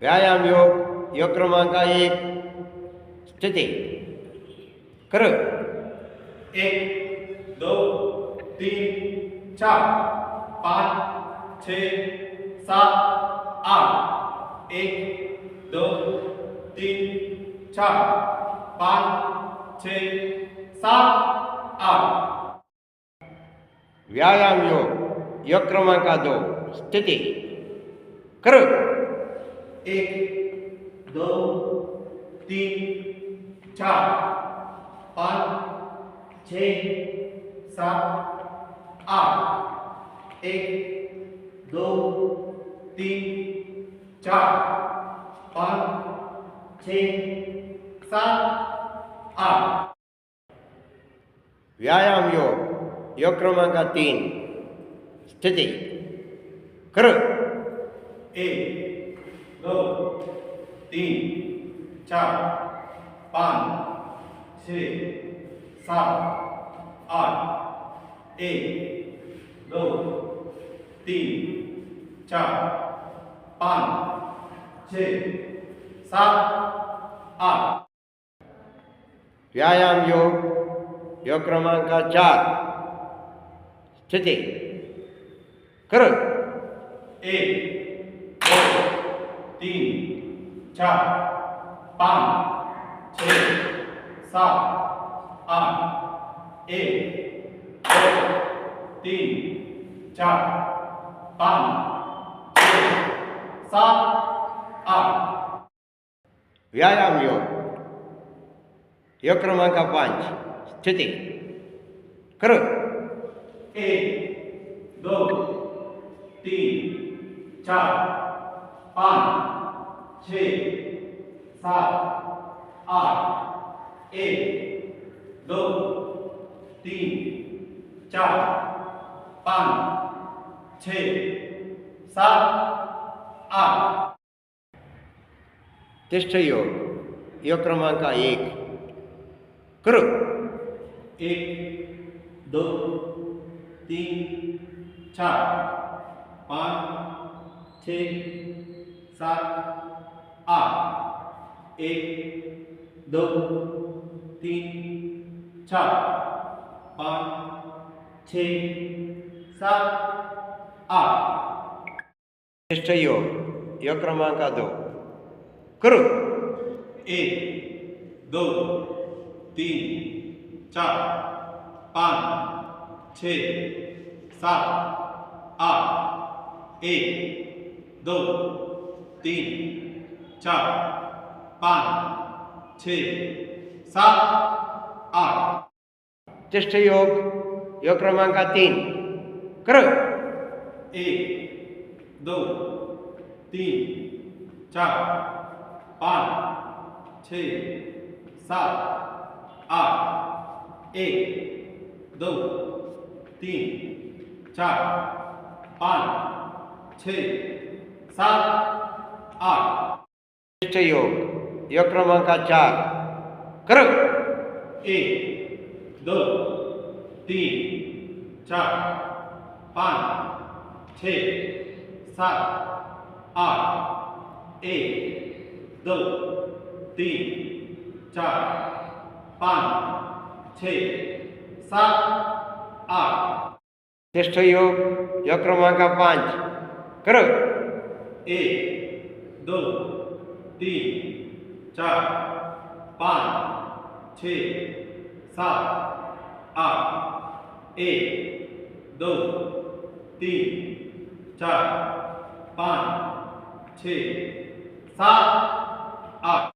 व्यायाम योग क्रमांक 1 स्थिती कर 1 2 3 4 5 6 7 8 1 2 3 4 5 6 7 8 व्यायाम योग क्रमांक 2 स्थिती कर 1 2 3 4 5 6 7 8 1 2 3 4 5 6 7 8 व्यायाम योग क्रमांक 3 स्थिती कर 1 2 3 4 5 6 7 8 1 2 3 4 5 6 7 8 व्यायाम योग क्रमांक 4 स्थिती कर 1 2 3 4 5 6 7 8 1 2 3 4 5 6 7 8 व्यायाम योग क्रमांक 5 स्थिती कर 1 2 3 4 5 6 7 8 1 2 3 4 5 6 7 8 तिष्ठ योग क्रमांक 1 कर 1 2 3 4 5 6 7 8 1 2 3 4 5 6 7 8 तिष्ठ योग क्रमांक 2 कर 1 2 3 4 5 6 7 8 1 2 3 4 5 6 7 8 तिष्ठ योग क्रमांक 3 कर 1 2 3 4 5 6 7 8 1 2 3 4 5 6 7 8 तिष्ठ योग क्रमांक 4 कर 1 2 3 4 5 6 7 8 1 2 3 4 5 6 7 8 तिष्ठ योग क्रमांक 5 कर 1 2 3 4 5 6 7 8 1 2 3 4 5 6 7 8